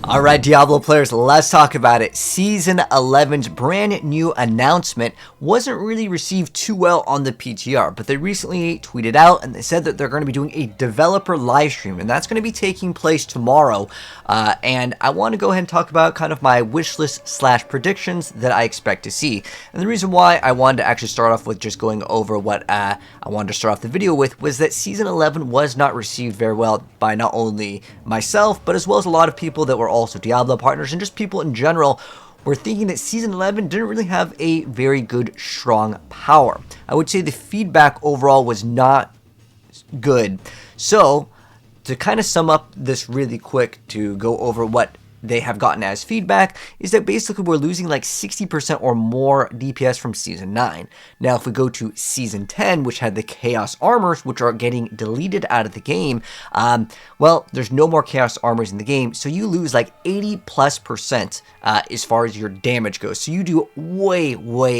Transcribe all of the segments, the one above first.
Alright, Diablo players, let's talk about it. Season 11's brand new announcement wasn't really received too well on the PTR, but they recently tweeted out and they said that they're going to be doing a developer live stream, and that's going to be taking place tomorrow. And I want to go ahead and talk about kind of my wish list / predictions that I expect to see. And the reason why I wanted to actually start off with just going over what I wanted to start off the video with was that Season 11 was not received very well by not only myself, but as well as a lot of people that were also Diablo partners and just people in general were thinking that Season 11 didn't really have a very good, strong power. I would say the feedback overall was not good. So, to kind of sum up this really quick to go over what they have gotten as feedback is that basically we're losing like 60% or more DPS from Season 9. Now if we go to Season 10, which had the Chaos Armors, which are getting deleted out of the game, well, there's no more Chaos Armors in the game, so you lose like 80+% as far as your damage goes. So you do way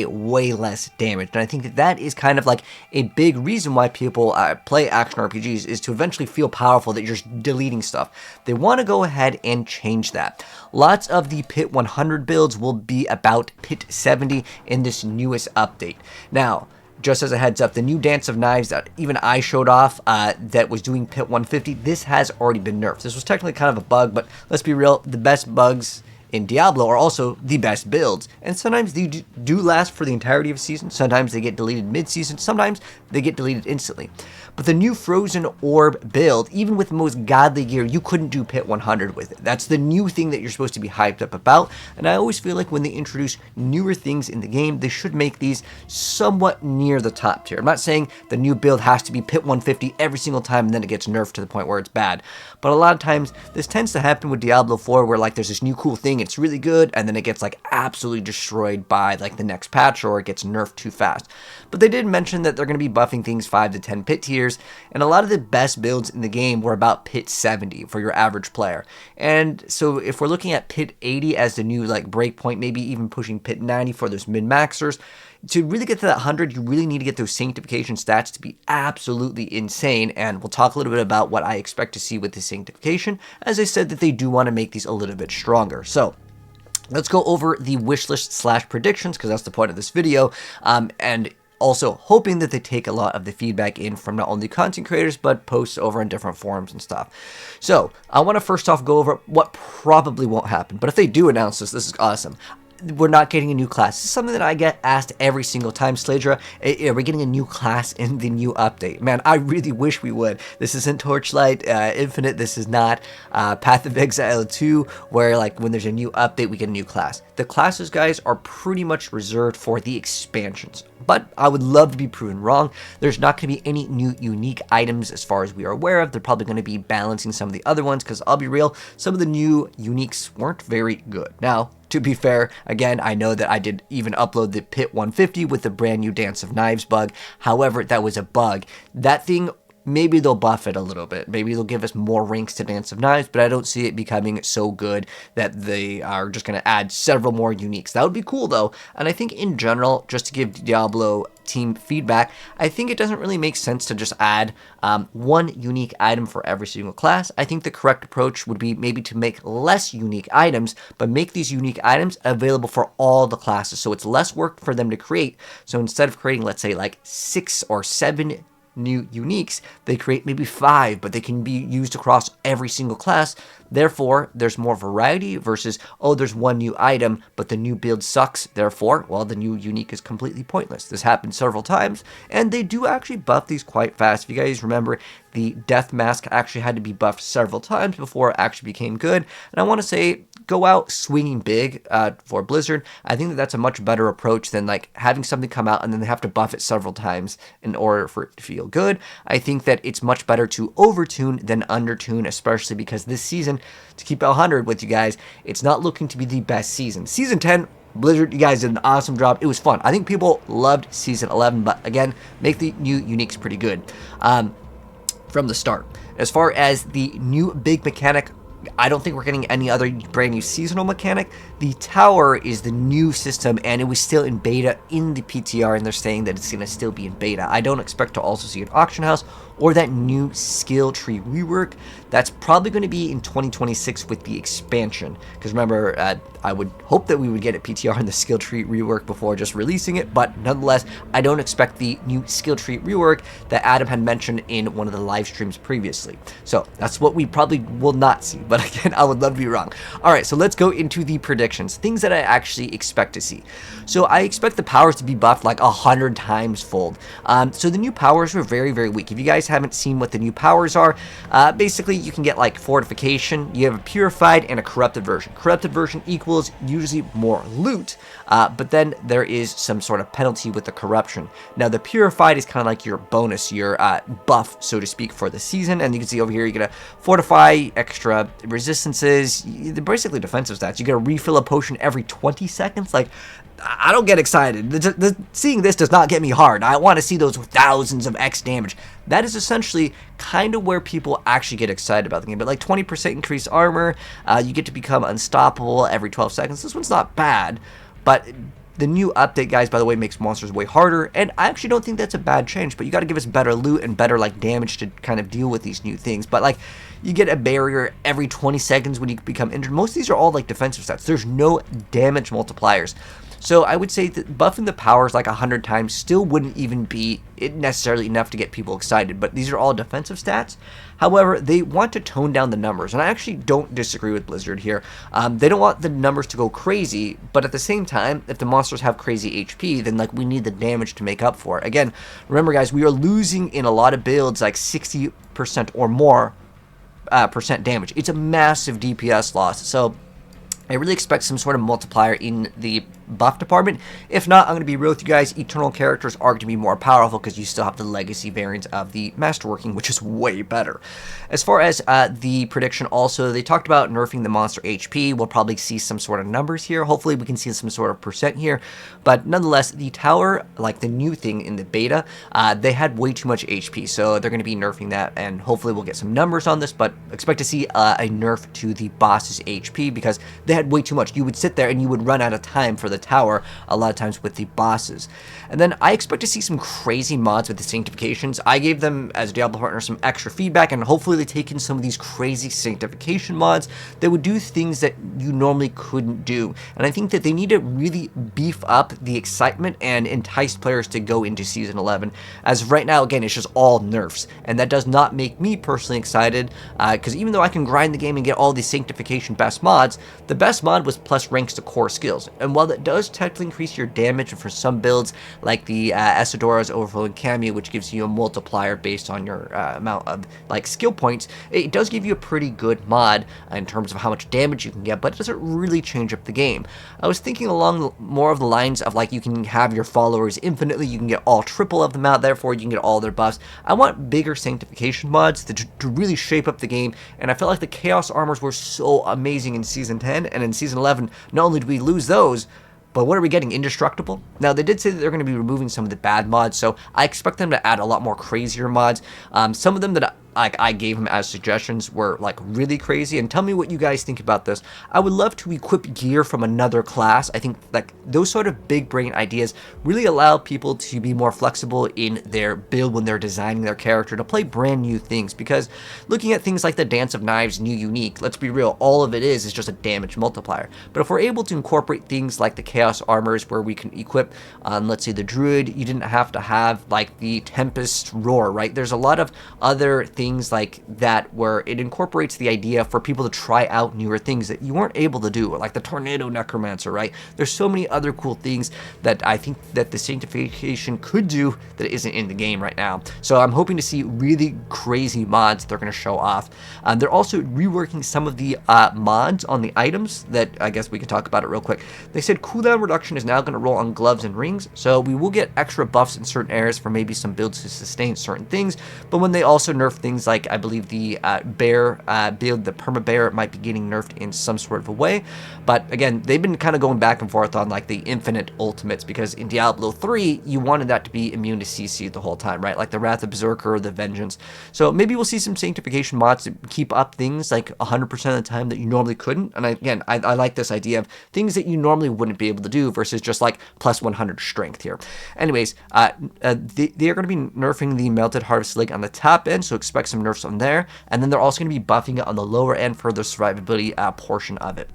less damage, and I think that that is kind of like a big reason why people play action RPGs, is to eventually feel powerful that you're just deleting stuff. They want to go ahead and change that. Lots of the Pit 100 builds will be about Pit 70 in this newest update. Now, just as a heads up, the new Dance of Knives that even I showed off that was doing Pit 150, this has already been nerfed. This was technically kind of a bug, but let's be real, the best bugs in Diablo are also the best builds, and sometimes they do last for the entirety of a season, sometimes they get deleted mid-season, sometimes they get deleted instantly. But the new Frozen Orb build, even with the most godly gear, you couldn't do Pit 100 with it. That's the new thing that you're supposed to be hyped up about, and I always feel like when they introduce newer things in the game, they should make these somewhat near the top tier. I'm not saying the new build has to be Pit 150 every single time and then it gets nerfed to the point where it's bad, but a lot of times this tends to happen with Diablo 4 where like there's this new cool thing, it's really good, and then it gets like absolutely destroyed by like the next patch, or it gets nerfed too fast. But they did mention that they're going to be buffing things 5 to 10 pit tiers, and a lot of the best builds in the game were about Pit 70 for your average player. And so if we're looking at Pit 80 as the new like breakpoint, maybe even pushing Pit 90 for those min-maxers, to really get to that 100, you really need to get those sanctification stats to be absolutely insane, and we'll talk a little bit about what I expect to see with the sanctification, as I said that they do want to make these a little bit stronger. So let's go over the wish list / predictions, because that's the point of this video, and also hoping that they take a lot of the feedback in from not only content creators, but posts over on different forums and stuff. So I want to first off go over what probably won't happen, but if they do announce this, this is awesome. We're not getting a new class. This is something that I get asked every single time. Slaydra, are we getting a new class in the new update? Man, I really wish we would. This isn't Torchlight Infinite. This is not Path of Exile 2, where like when there's a new update, we get a new class. The classes, guys, are pretty much reserved for the expansions. But I would love to be proven wrong. There's not going to be any new unique items as far as we are aware of. They're probably going to be balancing some of the other ones, because I'll be real, some of the new uniques weren't very good. Now, to be fair, again, I know that I did even upload the Pit 150 with the brand new Dance of Knives bug. However, that was a bug. That thing, maybe they'll buff it a little bit. Maybe they'll give us more ranks to Dance of Knives, but I don't see it becoming so good that they are just going to add several more uniques. That would be cool, though. And I think in general, just to give Diablo team feedback, I think it doesn't really make sense to just add one unique item for every single class. I think the correct approach would be maybe to make less unique items, but make these unique items available for all the classes, so it's less work for them to create. So instead of creating, let's say, like 6 or 7 new uniques, they create maybe 5, but they can be used across every single class. Therefore, there's more variety versus, oh, there's one new item, but the new build sucks. Therefore, well, the new unique is completely pointless. This happened several times, and they do actually buff these quite fast. If you guys remember, the Death Mask actually had to be buffed several times before it actually became good. And I want to say, go out swinging big for Blizzard. I think that that's a much better approach than like having something come out and then they have to buff it several times in order for it to feel good. I think that it's much better to overtune than undertune, especially because this season, to keep it 100 with you guys, it's not looking to be the best season. Season 10, Blizzard, you guys did an awesome job. It was fun. I think people loved Season 11, but again, make the new uniques pretty good from the start. As far as the new big mechanic, I don't think we're getting any other brand new seasonal mechanic. The tower is the new system, and it was still in beta in the PTR, and they're saying that it's going to still be in beta. I don't expect to also see an auction house or that new skill tree rework. That's probably going to be in 2026 with the expansion, because remember, I would hope that we would get a PTR on the skill tree rework before just releasing it, but nonetheless, I don't expect the new skill tree rework that Adam had mentioned in one of the live streams previously. So that's what we probably will not see, but again, I would love to be wrong. All right, so let's go into the predictions, things that I actually expect to see. So I expect the powers to be buffed like 100 times fold. So the new powers were very, very weak. If you guys haven't seen what the new powers are, basically you can get like fortification, you have a purified and a corrupted version. Corrupted version equals usually more loot, but then there is some sort of penalty with the corruption. Now the purified is kind of like your bonus, your buff, so to speak, for the season. And you can see over here, you're gonna fortify, extra resistances, they're basically defensive stats. You get to refill a potion every 20 seconds. Like, I don't get excited. Seeing this does not get me hard. I want to see those thousands of X damage. That is essentially kind of where people actually get excited about the game. But like 20% increased armor, you get to become unstoppable every 12 seconds. This one's not bad, but the new update, guys, by the way, makes monsters way harder, and I actually don't think that's a bad change, but you got to give us better loot and better, like, damage to kind of deal with these new things. But, like, you get a barrier every 20 seconds when you become injured. Most of these are all, like, defensive stats. There's no damage multipliers. So I would say that buffing the powers like 100 times still wouldn't even be necessarily enough to get people excited, but these are all defensive stats. However, they want to tone down the numbers, and I actually don't disagree with Blizzard here. They don't want the numbers to go crazy, but at the same time, if the monsters have crazy HP, then like we need the damage to make up for it. Again, remember guys, we are losing in a lot of builds like 60% or more percent damage. It's a massive DPS loss, so I really expect some sort of multiplier in the buff department. If not, I'm going to be real with you guys, eternal characters are going to be more powerful because you still have the legacy variants of the masterworking, which is way better. As far as the prediction also, they talked about nerfing the monster HP. We'll probably see some sort of numbers here. Hopefully we can see some sort of percent here, but nonetheless, the tower, like the new thing in the beta, they had way too much HP, so they're going to be nerfing that, and hopefully we'll get some numbers on this, but expect to see a nerf to the boss's HP because they had way too much. You would sit there and you would run out of time for the tower a lot of times with the bosses. And then I expect to see some crazy mods with the sanctifications. I gave them, as a Diablo partner, some extra feedback, and hopefully they take in some of these crazy sanctification mods that would do things that you normally couldn't do. And I think that they need to really beef up the excitement and entice players to go into Season 11. As of right now, again, it's just all nerfs, and that does not make me personally excited, because even though I can grind the game and get all these sanctification best mods, the best mod was plus ranks to core skills. And while that does technically increase your damage for some builds, like the Esidora's Overflowing Cameo, which gives you a multiplier based on your amount of like skill points, it does give you a pretty good mod in terms of how much damage you can get, but it doesn't really change up the game. I was thinking along more of the lines of like you can have your followers infinitely, you can get all triple of them out, therefore you can get all their buffs. I want bigger sanctification mods to really shape up the game, and I felt like the Chaos Armors were so amazing in Season 10, and in Season 11, not only did we lose those, but what are we getting? Indestructible? Now, they did say that they're going to be removing some of the bad mods, so I expect them to add a lot more crazier mods. Some of them that I gave them as suggestions were like really crazy, and tell me what you guys think about this. I would love to equip gear from another class. I think like those sort of big brain ideas really allow people to be more flexible in their build when they're designing their character to play brand new things, because looking at things like the Dance of Knives new unique, let's be real, all of it is just a damage multiplier. But if we're able to incorporate things like the Chaos Armors where we can equip let's say the Druid, you didn't have to have like the Tempest Roar, right? There's a lot of other things like that where it incorporates the idea for people to try out newer things that you weren't able to do, like the Tornado Necromancer, right? There's so many other cool things that I think that the sanctification could do that isn't in the game right now. So I'm hoping to see really crazy mods they're going to show off. They're also reworking some of the mods on the items that I guess we can talk about it real quick. They said cooldown reduction is now going to roll on gloves and rings, so we will get extra buffs in certain areas for maybe some builds to sustain certain things, but when they also nerf things things like, I believe the bear build, the perma bear, might be getting nerfed in some sort of a way. But again, they've been kind of going back and forth on like the infinite ultimates, because in Diablo 3 you wanted that to be immune to CC the whole time, right? Like the Wrath of Berserker or the Vengeance. So maybe we'll see some sanctification mods to keep up things like 100% of the time that you normally couldn't. And I like this idea of things that you normally wouldn't be able to do versus just like plus 100 strength here. Anyways, they are going to be nerfing the Melted Harvest Lake on the top end, so expect some nerfs on there. And then they're also going to be buffing it on the lower end for the survivability portion of it.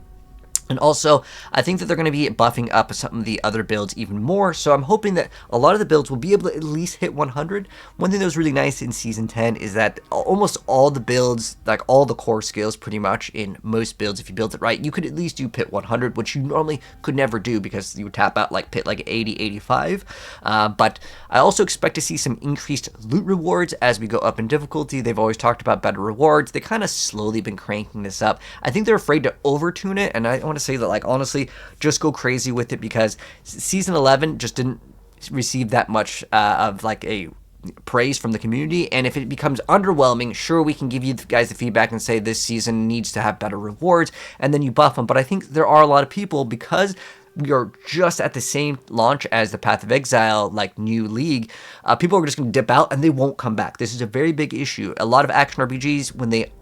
And also, I think that they're going to be buffing up some of the other builds even more, so I'm hoping that a lot of the builds will be able to at least hit 100. One thing that was really nice in Season 10 is that almost all the builds, like all the core skills pretty much in most builds, if you built it right, you could at least do pit 100, which you normally could never do because you would tap out like pit like 80, 85. But I also expect to see some increased loot rewards as we go up in difficulty. They've always talked about better rewards. They kind of slowly been cranking this up. I think they're afraid to overtune it, and I want to say that, like, honestly, just go crazy with it, because Season 11 just didn't receive that much of like a praise from the community, and if it becomes underwhelming, sure, we can give you guys the feedback and say this season needs to have better rewards, and then you buff them. But I think there are a lot of people, because we are just at the same launch as the Path of Exile, like new league, people are just going to dip out and they won't come back. This is a very big issue. A lot of action RPGs, when they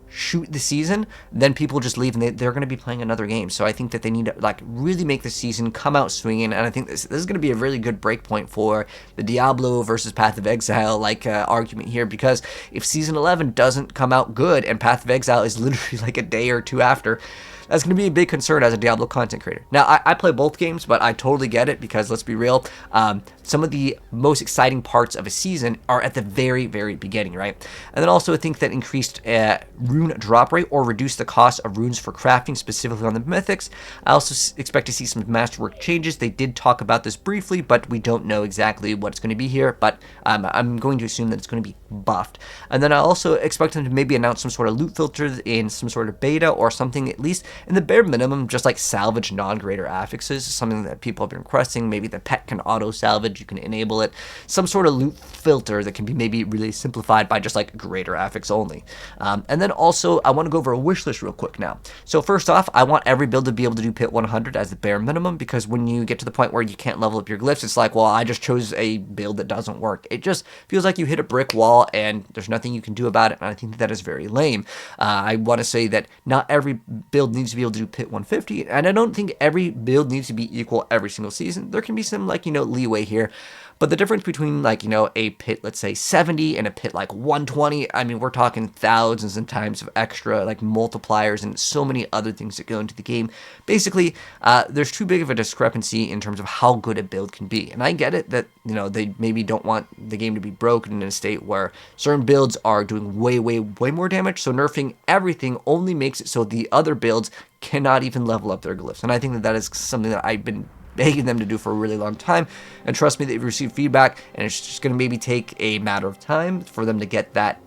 shoot the season, then people just leave and they're going to be playing another game. So I think that they need to like really make the season come out swinging, and I think this is going to be a really good break point for the Diablo versus Path of Exile like argument here, because if Season 11 doesn't come out good and Path of Exile is literally like a day or two after, that's going to be a big concern as a Diablo content creator. Now, I play both games, but I totally get it, because let's be real, some of the most exciting parts of a season are at the very, very beginning, right? And then also I think that increased rune drop rate or reduce the cost of runes for crafting, specifically on the Mythics. I also expect to see some masterwork changes. They did talk about this briefly, but we don't know exactly what it's going to be here, but I'm going to assume that it's going to be buffed. And then I also expect them to maybe announce some sort of loot filters in some sort of beta or something, at least in the bare minimum, just like salvage non-greater affixes, something that people have been requesting. Maybe the pet can auto-salvage, you can enable it. Some sort of loot filter that can be maybe really simplified by just like greater affix only. And then also, I want to go over a wish list real quick now. So first off, I want every build to be able to do pit 100 as the bare minimum, because when you get to the point where you can't level up your glyphs, it's like, well, I just chose a build that doesn't work. It just feels like you hit a brick wall and there's nothing you can do about it, and I think that is very lame. I want to say that not every build needs to be able to do pit 150, and I don't think every build needs to be equal every single season. There can be some, like, leeway here. But the difference between, like, a pit, let's say 70, and a pit like 120, I mean, we're talking thousands and times of extra, like, multipliers and so many other things that go into the game. Basically, there's too big of a discrepancy in terms of how good a build can be. And I get it that, they maybe don't want the game to be broken in a state where certain builds are doing way, way, way more damage. So nerfing everything only makes it so the other builds cannot even level up their glyphs. And I think that that is something that I've been begging them to do for a really long time, and trust me, they've received feedback, and it's just going to maybe take a matter of time for them to get that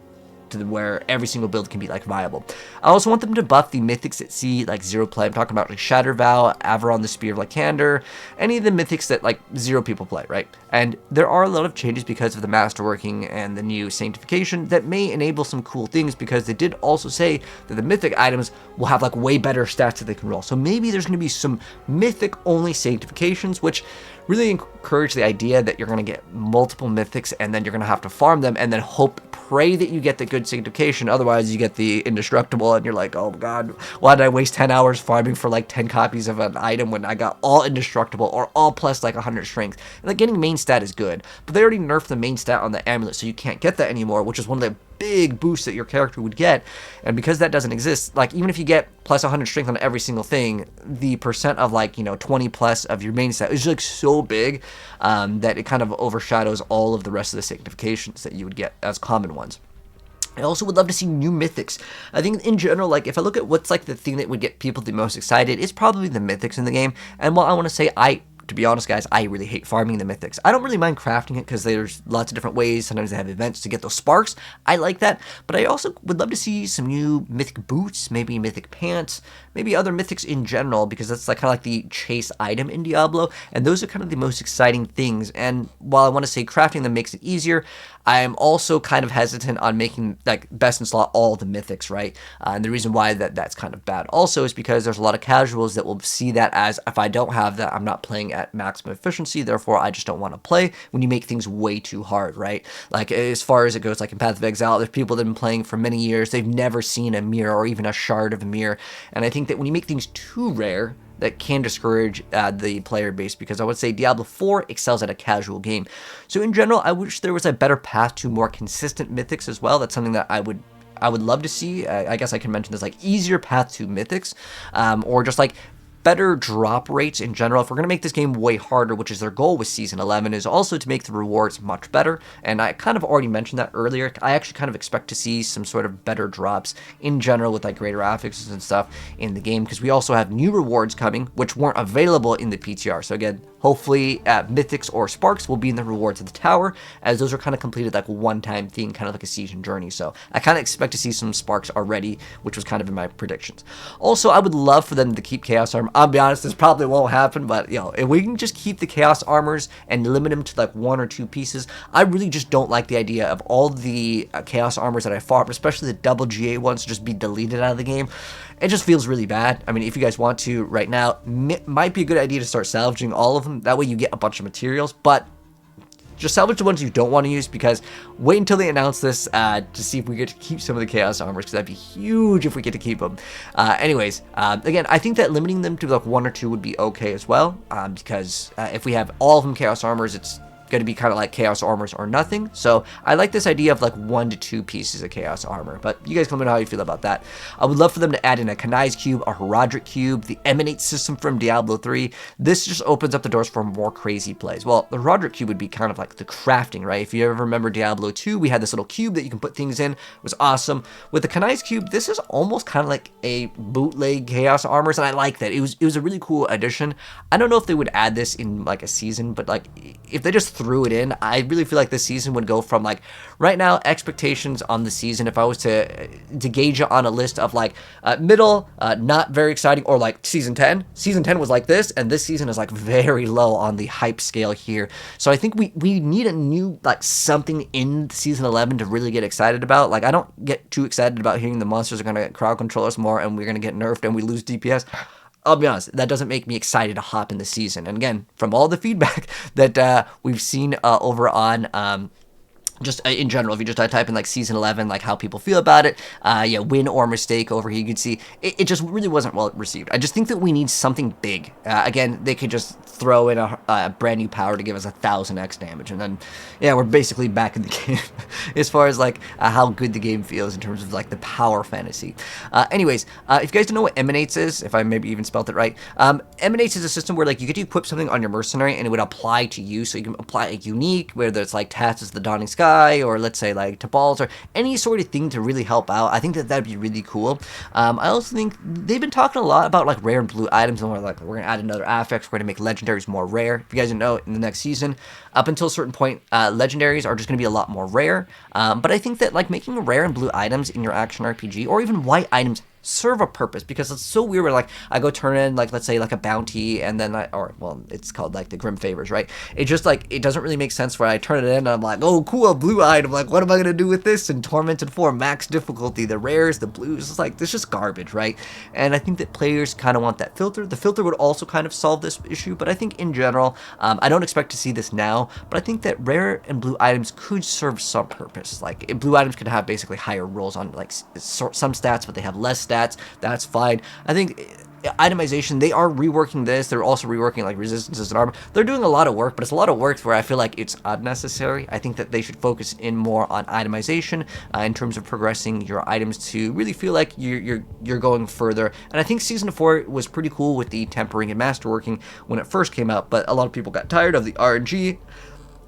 to where every single build can be like viable. I also want them to buff the mythics that see like zero play. I'm talking about like Shatter Vow, Averon, the Spear of Lycander, any of the mythics that like zero people play, right? And there are a lot of changes because of the masterworking and the new sanctification that may enable some cool things, because they did also say that the mythic items will have like way better stats that they can roll. So maybe there's going to be some mythic only sanctifications, which really encourage the idea that you're going to get multiple mythics and then you're going to have to farm them and then pray that you get the good sanctification. Otherwise, you get the indestructible and you're like, oh god, why did I waste 10 hours farming for like 10 copies of an item when I got all indestructible or all plus like 100 strength? And like getting main stat is good, but they already nerfed the main stat on the amulet, so you can't get that anymore, which is one of the big boosts that your character would get. And because that doesn't exist, like even if you get plus 100 strength on every single thing, the percent of like 20 plus of your main stat is like so big that it kind of overshadows all of the rest of the sanctifications that you would get as common ones. I also would love to see new mythics. I think in general, like if I look at what's like the thing that would get people the most excited, it's probably the mythics in the game. And while I want to say I to be honest, guys, I really hate farming the mythics. I don't really mind crafting it because there's lots of different ways. Sometimes they have events to get those sparks. I like that, but I also would love to see some new mythic boots, maybe mythic pants, maybe other mythics in general, because that's like kind of like the chase item in Diablo, and those are kind of the most exciting things. And while I want to say crafting them makes it easier, I am also kind of hesitant on making like best in slot all the mythics, right? And the reason why that's kind of bad also is because there's a lot of casuals that will see that as, if I don't have that, I'm not playing at maximum efficiency, therefore I just don't want to play, when you make things way too hard, right? Like as far as it goes, like in Path of Exile, there's people that have been playing for many years, they've never seen a mirror or even a shard of a mirror, and I think that when you make things too rare, that can discourage the player base, because I would say Diablo 4 excels at a casual game. So in general, I wish there was a better path to more consistent mythics as well. That's something that I would love to see. I guess I can mention this, like easier path to mythics, or just like better drop rates in general. If we're going to make this game way harder, which is their goal with Season 11, is also to make the rewards much better. And I kind of already mentioned that earlier. I actually kind of expect to see some sort of better drops in general with like greater affixes and stuff in the game, because we also have new rewards coming, which weren't available in the PTR. So again, hopefully mythics or sparks will be in the rewards of the tower, as those are kind of completed like a one-time thing, kind of like a season journey. So I kind of expect to see some sparks already, which was kind of in my predictions. Also, I would love for them to keep Chaos Armor. I'll be honest, this probably won't happen, but you know, if we can just keep the Chaos Armors and limit them to like 1 or 2 pieces, I really just don't like the idea of all the Chaos Armors that I farm, especially the double GA ones, just be deleted out of the game. It just feels really bad. I mean, if you guys want to right now, might be a good idea to start salvaging all of them. That way you get a bunch of materials, but just salvage the ones you don't want to use, because wait until they announce this to see if we get to keep some of the Chaos Armors, because that'd be huge if we get to keep them. Anyways, again, I think that limiting them to like 1 or 2 would be okay as well, because if we have all of them Chaos Armors, it's going to be kind of like Chaos Armors or nothing. So I like this idea of like 1 to 2 pieces of Chaos Armor, but you guys let me know how you feel about that. I would love for them to add in a Kanai's Cube, a Herodric Cube, the Emanate system from Diablo 3. This just opens up the doors for more crazy plays. Well, the Herodric Cube would be kind of like the crafting, right? If you ever remember Diablo 2, we had this little cube that you can put things in. It was awesome. With the Kanai's Cube, this is almost kind of like a bootleg Chaos Armors, and I like that. It was a really cool addition. I don't know if they would add this in like a season, but like if they just threw it in, I really feel like this season would go from like, right now, expectations on the season, if I was to gauge it on a list of like middle, not very exciting, or like season 10 was like this, and this season is like very low on the hype scale here. So I think we need a new like something in season 11 to really get excited about. Like I don't get too excited about hearing the monsters are going to crowd control us more and we're going to get nerfed and we lose DPS. I'll be honest, that doesn't make me excited to hop in the season. And again, from all the feedback that we've seen over on just in general, if you just type in like season 11, like how people feel about it, yeah, win or mistake over here, you can see it just really wasn't well received. I just think that we need something big. Again, they could just throw in a brand new power to give us 1000x damage, and then yeah, we're basically back in the game as far as like how good the game feels in terms of like the power fantasy. Anyways, if you guys don't know what Emanates is, if I maybe even spelled it right, Emanates is a system where like you get to equip something on your mercenary and it would apply to you. So you can apply a unique, whether it's like Tats is the Dawning Sky, or let's say like Tabal's, or any sort of thing to really help out. I think that that'd be really cool. I also think they've been talking a lot about like rare and blue items, and we're like, we're gonna add another affix, we're gonna make legendaries more rare. If you guys didn't know, in the next season, up until a certain point, legendaries are just gonna be a lot more rare. But I think that like making rare and blue items in your action RPG, or even white items, serve a purpose, because it's so weird where like I go turn in like, let's say like a bounty, and then it's called like the Grim Favors, right? It just like, it doesn't really make sense where I turn it in and I'm like, oh cool, a blue item, like what am I gonna do with this? And Tormented 4 max difficulty, the rares, the blues, it's like, it's just garbage, right? And I think that players kind of want that filter. The filter would also kind of solve this issue, but I think in general, I don't expect to see this now, but I think that rare and blue items could serve some purpose. Like blue items could have basically higher rolls on like some stats, but they have less stats. That's fine. I think itemization, they are reworking this. They're also reworking like resistances and armor. They're doing a lot of work, but it's a lot of work where I feel like it's unnecessary. I think that they should focus in more on itemization in terms of progressing your items to really feel like you're going further. And I think season 4 was pretty cool with the tempering and masterworking when it first came out, but a lot of people got tired of the RNG.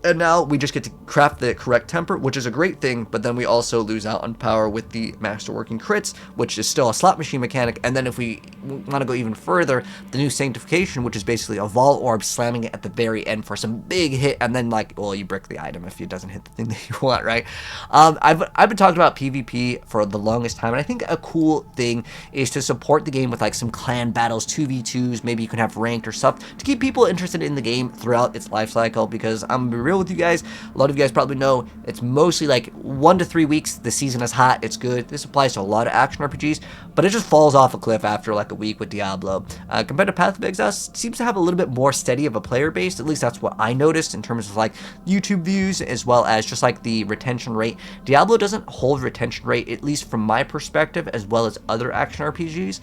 And now we just get to craft the correct temper, which is a great thing, but then we also lose out on power with the masterworking crits, which is still a slot machine mechanic. And then if we want to go even further, the new sanctification, which is basically a Vol Orb slamming it at the very end for some big hit, and then like, well, you brick the item if it doesn't hit the thing that you want, right? I've been talking about PvP for the longest time, and I think a cool thing is to support the game with like some clan battles, 2v2s, maybe you can have ranked or stuff to keep people interested in the game throughout its life cycle, because I'm gonna be real with you guys, a lot of you guys probably know it's mostly like 1 to 3 weeks, the season is hot, it's good. This applies to a lot of action RPGs, but it just falls off a cliff after like a week with Diablo. Compared to Path of Exile, seems to have a little bit more steady of a player base, at least that's what I noticed in terms of like YouTube views, as well as just like the retention rate. Diablo doesn't hold retention rate, at least from my perspective, as well as other action RPGs.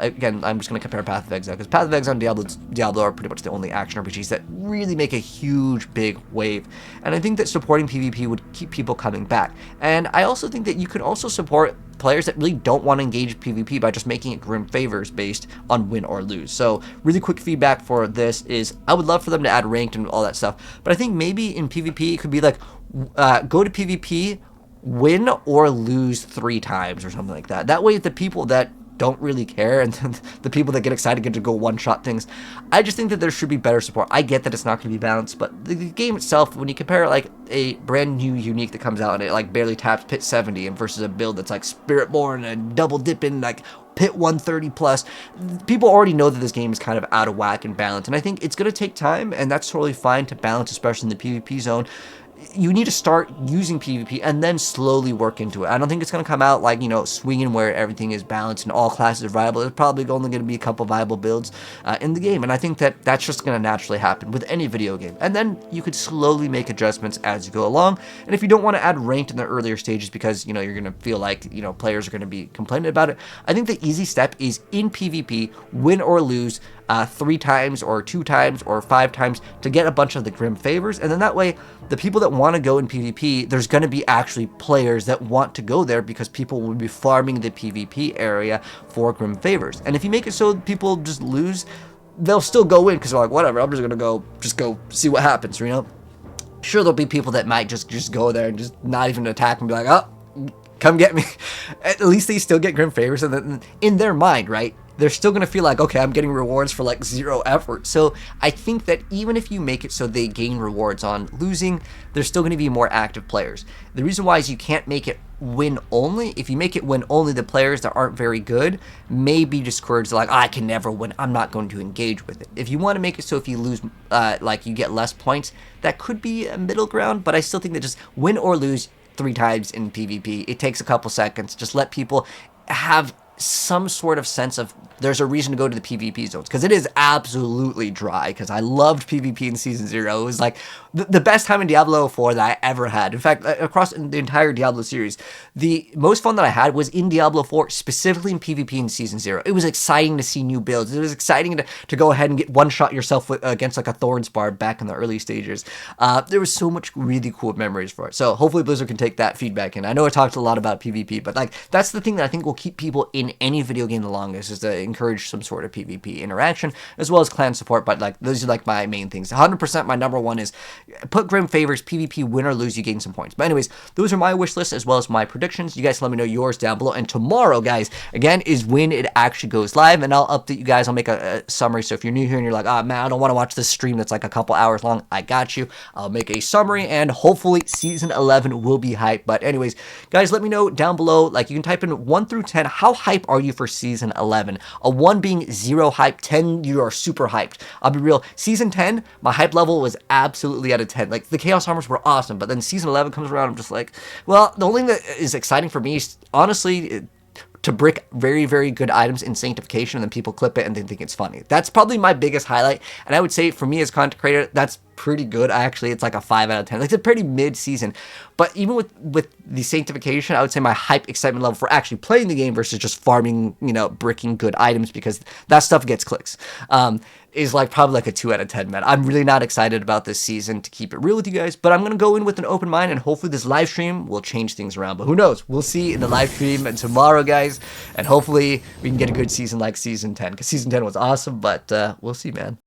Again, I'm just going to compare Path of Exile, because Path of Exile and Diablo are pretty much the only action RPGs that really make a huge, big wave. And I think that supporting PvP would keep people coming back. And I also think that you could also support players that really don't want to engage PvP by just making it Grim Favors based on win or lose. So really quick feedback for this is I would love for them to add ranked and all that stuff, but I think maybe in PvP it could be like go to PvP, win or lose 3 times or something like that. That way the people that don't really care and the people that get excited get to go one-shot things. I just think that there should be better support. I get that it's not going to be balanced, but the game itself, when you compare like a brand new unique that comes out and it like barely taps pit 70 and versus a build that's like Spiritborn and double dipping like pit 130 plus, people already know that this game is kind of out of whack and balance, and I think it's going to take time, and that's totally fine to balance, especially in the PvP zone. You need to start using PvP and then slowly work into it. I don't think it's going to come out like, you know, swinging where everything is balanced and all classes are viable. There's probably only going to be a couple viable builds in the game, and I think that that's just going to naturally happen with any video game. And then you could slowly make adjustments as you go along. And if you don't want to add ranked in the earlier stages because, you know, you're going to feel like, you know, players are going to be complaining about it, I think the easy step is in PvP, win or lose 3 times or 2 times or 5 times to get a bunch of the Grim Favors, and then that way the people that want to go in PvP, there's going to be actually players that want to go there because people will be farming the PvP area for Grim Favors. And if you make it so people just lose, they'll still go in because they're like, whatever, I'm just going to go see what happens, you know? Sure, there'll be people that might just go there and just not even attack and be like, oh, come get me. At least they still get Grim Favors, and then in their mind, right, they're still going to feel like, okay, I'm getting rewards for like 0 effort. So I think that even if you make it so they gain rewards on losing, there's still going to be more active players. The reason why is you can't make it win only. If you make it win only, the players that aren't very good may be discouraged, like, oh, I can never win, I'm not going to engage with it. If you want to make it so if you lose, like you get less points, that could be a middle ground, but I still think that just win or lose 3 times in PvP, it takes a couple seconds. Just let people have some sort of sense of there's a reason to go to the PvP zones, because it is absolutely dry, because I loved PvP in Season 0. It was like the best time in Diablo 4 that I ever had. In fact, across the entire Diablo series, the most fun that I had was in Diablo 4, specifically in PvP in Season 0. It was exciting to see new builds. It was exciting to go ahead and get one-shot yourself against like a Thorns Barb back in the early stages. There was so much really cool memories for it. So hopefully Blizzard can take that feedback in. I know I talked a lot about PvP, but like that's the thing that I think will keep people in any video game the longest, is to encourage some sort of PvP interaction as well as clan support. But like those are like my main things. 100% my number one is put Grim Favors, PvP, win or lose, you gain some points. But anyways, those are my wish lists as well as my predictions. You guys let me know yours down below, and tomorrow, guys, again, is when it actually goes live, and I'll update you guys. I'll make a summary, so if you're new here and you're like, oh man, I don't want to watch this stream that's like a couple hours long, I got you. I'll make a summary, and hopefully Season 11 will be hype. But anyways, guys, let me know down below, like you can type in 1 through 10, how hype are you for Season 11? A 1 being 0 hype, 10 you are super hyped. I'll be real, Season 10, my hype level was absolutely at a 10. Like the Chaos Armors were awesome, but then Season 11 comes around, I'm just like, well, the only thing that is exciting for me is honestly to brick very, very good items in Sanctification, and then people clip it and they think it's funny. That's probably my biggest highlight, and I would say for me as content creator, that's pretty good. Actually, it's like a 5 out of 10. Like, it's a pretty mid-season. But even with the Sanctification, I would say my hype excitement level for actually playing the game versus just farming, you know, bricking good items, because that stuff gets clicks, is like probably like a 2 out of 10, man. I'm really not excited about this season, to keep it real with you guys, but I'm going to go in with an open mind, and hopefully this live stream will change things around. But who knows? We'll see in the live stream tomorrow, guys, and hopefully we can get a good season like Season 10, because Season 10 was awesome, but we'll see, man.